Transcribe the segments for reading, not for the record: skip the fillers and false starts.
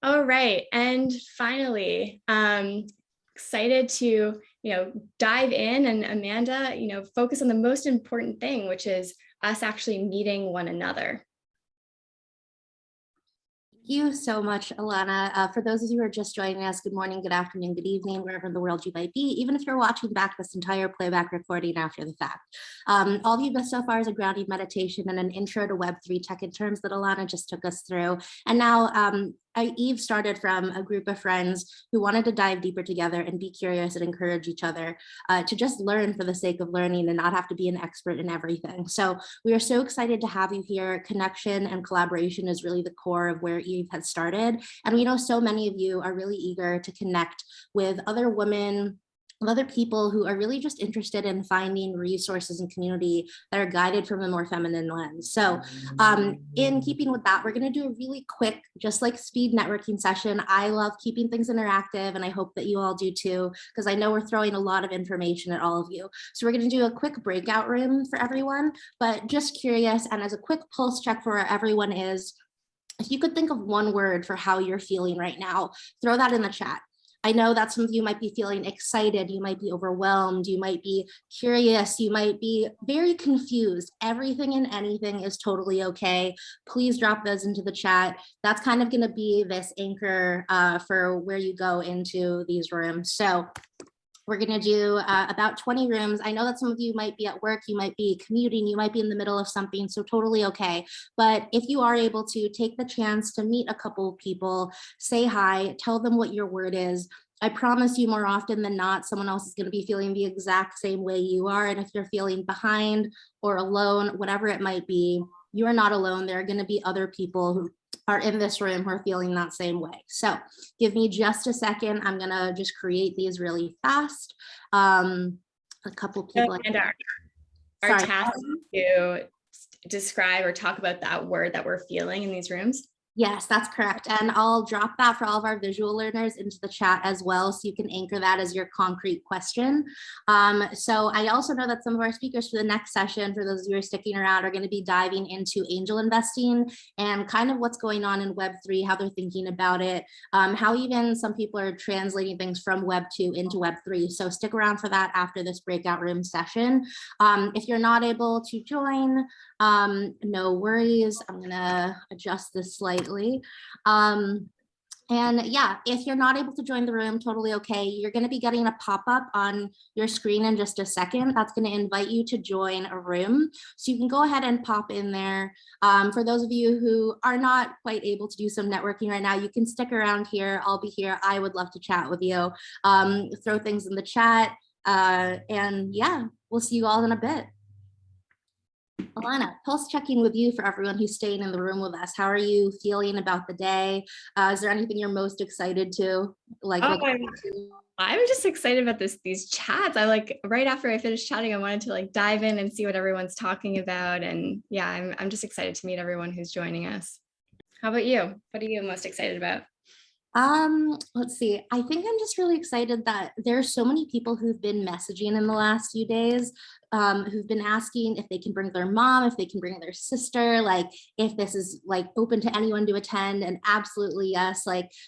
All right, and finally, excited to dive in, and Amanda, focus on the most important thing, which is us actually meeting one another. Thank you so much, Alana. For those of you who are just joining us, good morning, good afternoon, good evening, wherever in the world you might be, even if you're watching back this entire playback recording after the fact. All you've done so far is a grounding meditation and an intro to Web3 tech in terms that Alana just took us through. And now Eve started from a group of friends who wanted to dive deeper together and be curious and encourage each other to just learn for the sake of learning and not have to be an expert in everything. So we are so excited to have you here. Connection and collaboration is really the core of where Eve has started. And we know so many of you are really eager to connect with other women, of other people who are really just interested in finding resources and community that are guided from a more feminine lens. So in keeping with that, we're going to do a really quick, just like speed networking session. I love keeping things interactive, and I hope that you all do too, because I know we're throwing a lot of information at all of you. So we're going to do a quick breakout room for everyone, but just curious, and as a quick pulse check for where everyone is, if you could think of one word for how you're feeling right now, throw that in the chat. I know that some of you might be feeling excited, you might be overwhelmed, you might be curious, you might be very confused. Everything and anything is totally okay. Please drop those into the chat. That's kind of gonna be this anchor for where you go into these rooms. So we're going to do about 20 rooms. I know that some of you might be at work, you might be commuting, you might be in the middle of something, so totally okay. But if you are able to, take the chance to meet a couple of people, say hi, tell them what your word is. I promise you, more often than not, someone else is going to be feeling the exact same way you are. And if you're feeling behind or alone, whatever it might be, you are not alone. There are going to be other people who are in this room who are feeling that same way. So give me just a second. I'm gonna just create these really fast. A couple people. And our task to describe or talk about that word that we're feeling in these rooms. Yes, that's correct. And I'll drop that for all of our visual learners into the chat as well, so you can anchor that as your concrete question. So I also know that some of our speakers for the next session, for those of you who are sticking around, are going to be diving into angel investing and kind of what's going on in Web3, how they're thinking about it, how even some people are translating things from Web2 into Web3. So stick around for that after this breakout room session. If you're not able to join, no worries. I'm gonna adjust this slightly. And yeah, if you're not able to join the room, totally okay. You're going to be getting a pop-up on your screen in just a second. That's going to invite you to join a room. So you can go ahead and pop in there. For those of you who are not quite able to do some networking right now, you can stick around here. I'll be here. I would love to chat with you. Throw things in the chat. And yeah, we'll see you all in a bit. Alana, pulse checking with you for everyone who's staying in the room with us. How are you feeling about the day? Is there anything you're most excited to? I'm just excited about these chats. Right after I finished chatting, I wanted to dive in and see what everyone's talking about. And yeah, I'm just excited to meet everyone who's joining us. How about you? What are you most excited about? Let's see. I think I'm just really excited that there are so many people who've been messaging in the last few days, who've been asking if they can bring their mom, if they can bring their sister, if this is open to anyone to attend. And absolutely yes,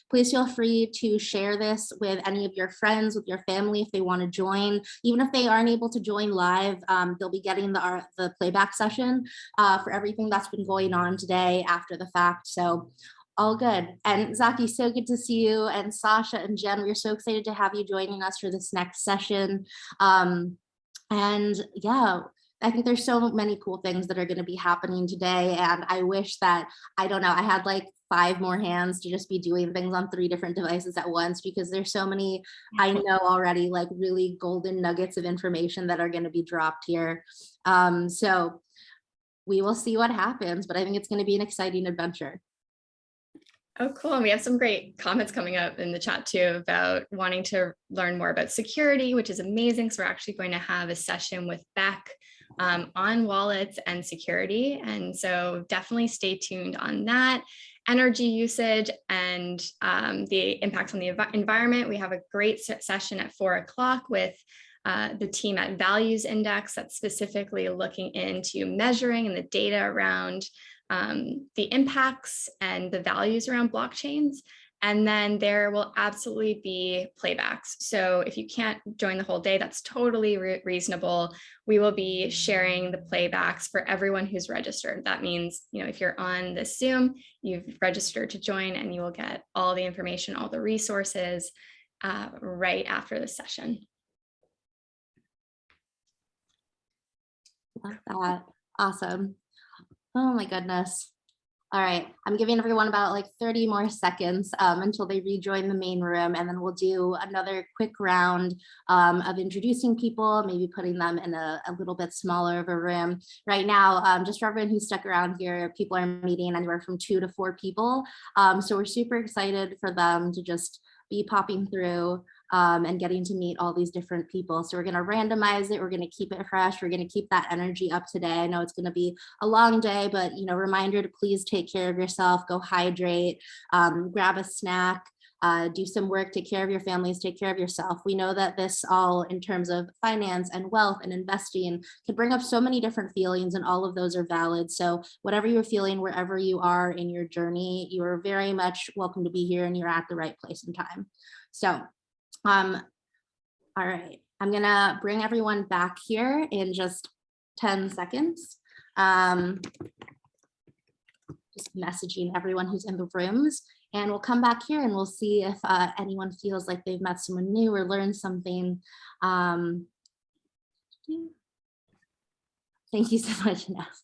please feel free to share this with any of your friends, with your family, if they want to join. Even if they aren't able to join live, they'll be getting the playback session for everything that's been going on today after the fact. So all good. And Zaki, so good to see you. And Sasha and Jen, we're so excited to have you joining us for this next session. And yeah, I think there's so many cool things that are going to be happening today. And I wish that, I don't know, I had 5 more hands to just be doing things on 3 different devices at once, because there's so many, I know already, really golden nuggets of information that are going to be dropped here. So we will see what happens, but I think it's going to be an exciting adventure. Oh, cool. And we have some great comments coming up in the chat too about wanting to learn more about security, which is amazing. So we're actually going to have a session with Beck on wallets and security. And so definitely stay tuned on that. Energy usage and the impacts on the environment. We have a great session at 4 o'clock with the team at Values Index that's specifically looking into measuring and the data around the impacts and the values around blockchains. And then there will absolutely be playbacks. So if you can't join the whole day, that's totally reasonable. We will be sharing the playbacks for everyone who's registered. That means, if you're on this Zoom, you've registered to join, and you will get all the information, all the resources right after the session. Love that. Awesome. Oh my goodness. All right, I'm giving everyone about like 30 more seconds until they rejoin the main room, and then we'll do another quick round of introducing people, maybe putting them in a little bit smaller of a room. Right now, just for everyone who's stuck around here, people are meeting anywhere from 2 to 4 people. So we're super excited for them to just be popping through and getting to meet all these different people. So we're going to randomize it. We're going to keep it fresh. We're going to keep that energy up today. I know it's going to be a long day, but reminder to please take care of yourself, go hydrate, grab a snack, do some work, take care of your families, take care of yourself. We know that this all in terms of finance and wealth and investing can bring up so many different feelings, and all of those are valid. So whatever you're feeling, wherever you are in your journey, you are very much welcome to be here, and you're at the right place and time. So all right, I'm gonna bring everyone back here in just 10 seconds. Just messaging everyone who's in the rooms, and we'll come back here and we'll see if anyone feels like they've met someone new or learned something. Thank you so much, Ness.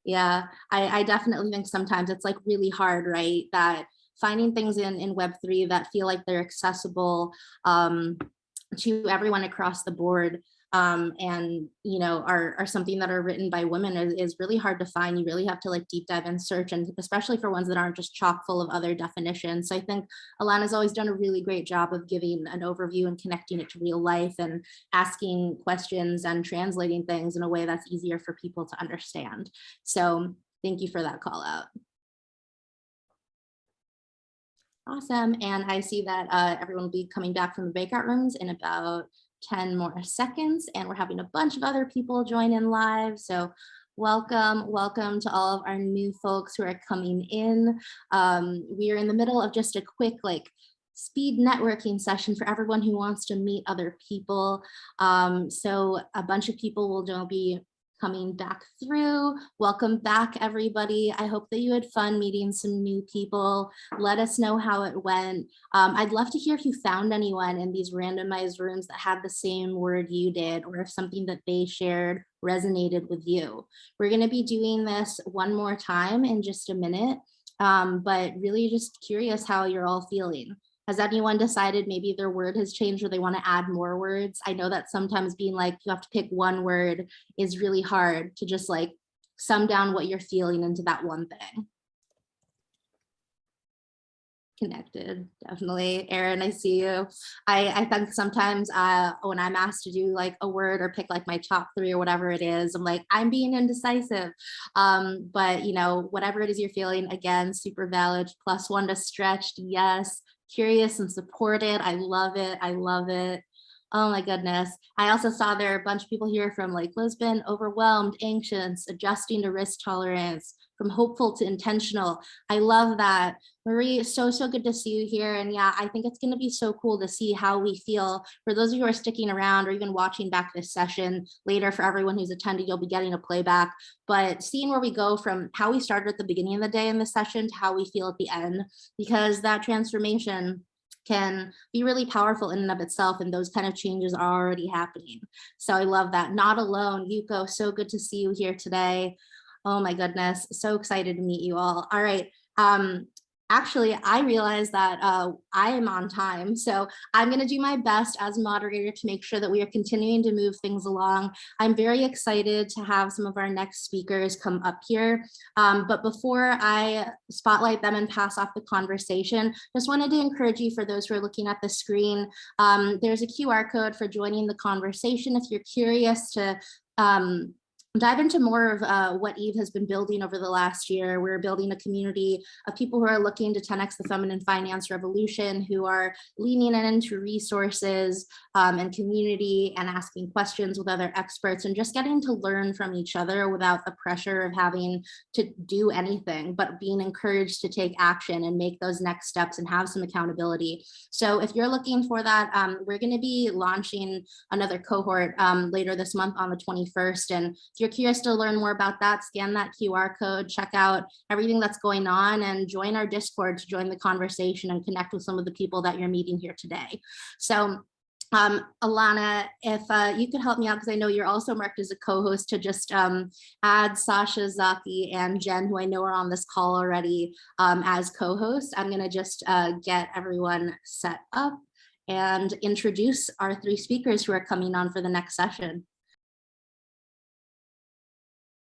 Yeah, I definitely think sometimes it's like really hard, right? That finding things in Web3 that feel like they're accessible to everyone across the board and are something that are written by women is really hard to find. You really have to like deep dive and search, and especially for ones that aren't just chock full of other definitions. So I think Alana's always done a really great job of giving an overview and connecting it to real life and asking questions and translating things in a way that's easier for people to understand. So thank you for that call out. Awesome. And I see that everyone will be coming back from the breakout rooms in about 10 more seconds. And we're having a bunch of other people join in live. So welcome to all of our new folks who are coming in. We are in the middle of just a quick speed networking session for everyone who wants to meet other people. So a bunch of people will be coming back through. Welcome back, everybody. I hope that you had fun meeting some new people. Let us know how it went. I'd love to hear if you found anyone in these randomized rooms that had the same word you did, or if something that they shared resonated with you. We're going to be doing this one more time in just a minute, but really just curious how you're all feeling. Has anyone decided maybe their word has changed or they want to add more words? I know that sometimes being like, you have to pick one word is really hard to just sum down what you're feeling into that one thing. Connected, definitely. Erin, I see you. I think sometimes when I'm asked to do a word or pick my top 3 or whatever it is, I'm like, I'm being indecisive. But whatever it is you're feeling, again, super valid. +1 to stretched, yes. Curious and supported. I love it. I love it. Oh my goodness. I also saw there are a bunch of people here from Lisbon, overwhelmed, anxious, adjusting to risk tolerance, from hopeful to intentional. I love that. Marie, so good to see you here. And yeah, I think it's going to be so cool to see how we feel. For those of you who are sticking around or even watching back this session later, for everyone who's attended, you'll be getting a playback. But seeing where we go from how we started at the beginning of the day in this session to how we feel at the end, because that transformation can be really powerful in and of itself, and those kind of changes are already happening. So I love that. Not alone. Yuko, so good to see you here today. Oh my goodness, so excited to meet you all. All right. Actually, I realized that I am on time, so I'm going to do my best as moderator to make sure that we are continuing to move things along. I'm very excited to have some of our next speakers come up here, but before I spotlight them and pass off the conversation, just wanted to encourage you, for those who are looking at the screen, there's a QR code for joining the conversation if you're curious to dive into more of what Eve has been building over the last year. We're building a community of people who are looking to 10x the feminine finance revolution, who are leaning into resources and community and asking questions with other experts and just getting to learn from each other without the pressure of having to do anything, but being encouraged to take action and make those next steps and have some accountability. So if you're looking for that, we're going to be launching another cohort later this month on the 21st. And if you're curious to learn more about that, scan that QR code, check out everything that's going on, and join our Discord to join the conversation and connect with some of the people that you're meeting here today. So Alana, if you could help me out, because I know you're also marked as a co-host, to just add Sasha, Zaki, and Jen, who I know are on this call already, as co-hosts. I'm going to just get everyone set up and introduce our three speakers who are coming on for the next session.